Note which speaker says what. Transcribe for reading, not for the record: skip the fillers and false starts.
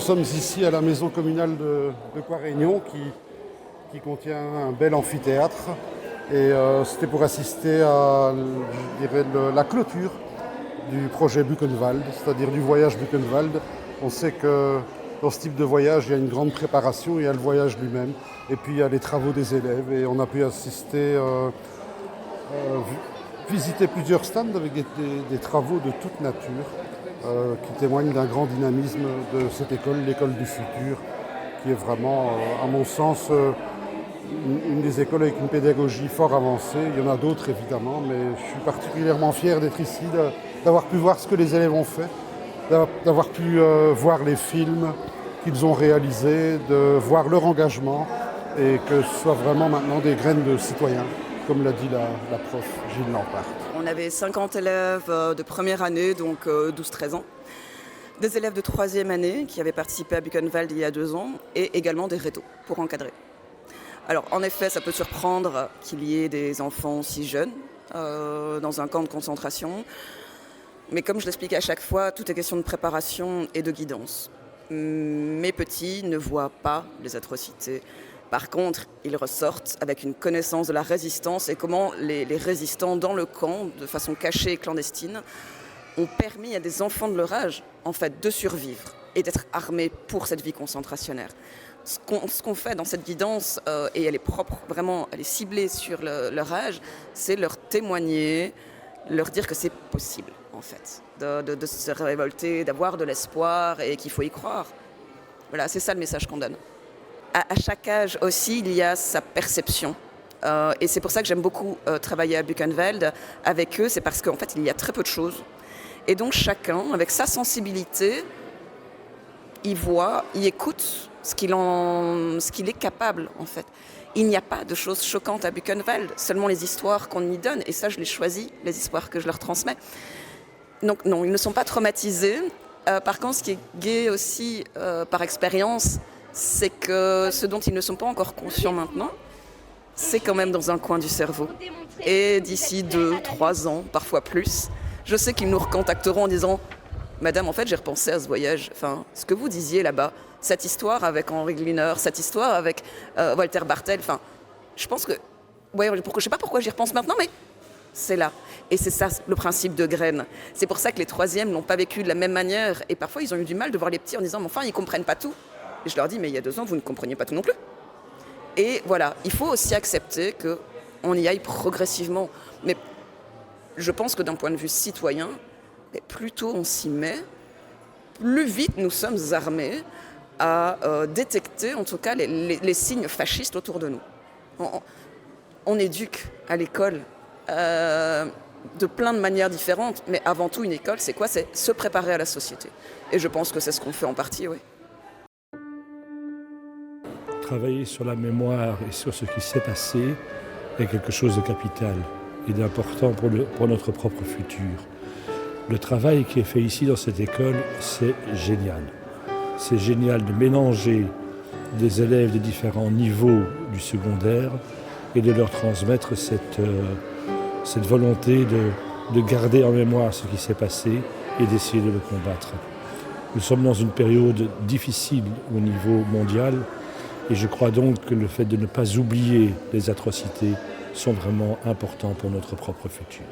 Speaker 1: sommes ici à la maison communale de Coirénion qui contient un bel amphithéâtre. Et c'était pour assister à la clôture du projet Buchenwald, c'est-à-dire du voyage Buchenwald. On sait que dans ce type de voyage, il y a une grande préparation, il y a le voyage lui-même, et puis il y a les travaux des élèves. Et on a pu assister, visiter plusieurs stands avec des travaux de toute nature qui témoignent d'un grand dynamisme de cette école, l'école du futur, qui est vraiment, à mon sens, une des écoles avec une pédagogie fort avancée. Il y en a d'autres évidemment, mais je suis particulièrement fier d'être ici, d'avoir pu voir ce que les élèves ont fait, d'avoir pu voir les films qu'ils ont réalisés, de voir leur engagement et que ce soit vraiment maintenant des graines de citoyens, comme l'a dit la prof Gilles Lampart.
Speaker 2: On avait 50 élèves de première année, donc 12-13 ans, des élèves de troisième année qui avaient participé à Buchenwald il y a 2 ans et également des rétos pour encadrer. Alors en effet, ça peut surprendre qu'il y ait des enfants si jeunes dans un camp de concentration, mais comme je l'explique à chaque fois, tout est question de préparation et de guidance. Mes petits ne voient pas les atrocités. Par contre, ils ressortent avec une connaissance de la résistance et comment les résistants dans le camp, de façon cachée et clandestine, ont permis à des enfants de leur âge, en fait, de survivre et d'être armés pour cette vie concentrationnaire. Ce qu'on fait dans cette guidance, et elle est propre, vraiment, elle est ciblée sur leur âge, c'est leur témoigner, leur dire que c'est possible, en fait, de se révolter, d'avoir de l'espoir et qu'il faut y croire. Voilà, c'est ça le message qu'on donne. À chaque âge aussi, il y a sa perception. Et c'est pour ça que j'aime beaucoup travailler à Buchenwald avec eux, c'est parce qu'en fait, il y a très peu de choses. Et donc chacun, avec sa sensibilité, il voit, il écoute ce qu'il est capable, en fait. Il n'y a pas de choses choquantes à Buchenwald, seulement les histoires qu'on y donne. Et ça, je les choisis, les histoires que je leur transmets. Donc non, ils ne sont pas traumatisés. Par contre, ce qui est gai aussi, par expérience, c'est que ce dont ils ne sont pas encore conscients maintenant, c'est quand même dans un coin du cerveau. Et d'ici 2-3 ans, parfois plus, je sais qu'ils nous recontacteront en disant « Madame, en fait, j'ai repensé à ce voyage. Enfin, ce que vous disiez là-bas, cette histoire avec Henri Gliner, cette histoire avec Walter Bartel, enfin, je pense que... Ouais, je ne sais pas pourquoi j'y repense maintenant, mais c'est là. Et c'est ça, le principe de graines. C'est pour ça que les troisièmes n'ont pas vécu de la même manière. Et parfois, ils ont eu du mal de voir les petits en disant « Mais enfin, ils ne comprennent pas tout. » Et je leur dis, mais il y a 2 ans, vous ne compreniez pas tout non plus. Et voilà, il faut aussi accepter qu'on y aille progressivement. Mais je pense que d'un point de vue citoyen, plus tôt on s'y met, plus vite nous sommes armés à détecter en tout cas les signes fascistes autour de nous. On éduque à l'école de plein de manières différentes, mais avant tout une école, c'est quoi? C'est se préparer à la société. Et je pense que c'est ce qu'on fait en partie, oui.
Speaker 3: Travailler sur la mémoire et sur ce qui s'est passé est quelque chose de capital et d'important pour notre propre futur. Le travail qui est fait ici dans cette école, c'est génial. C'est génial de mélanger des élèves de différents niveaux du secondaire et de leur transmettre cette volonté de garder en mémoire ce qui s'est passé et d'essayer de le combattre. Nous sommes dans une période difficile au niveau mondial. Et je crois donc que le fait de ne pas oublier les atrocités sont vraiment importants pour notre propre futur.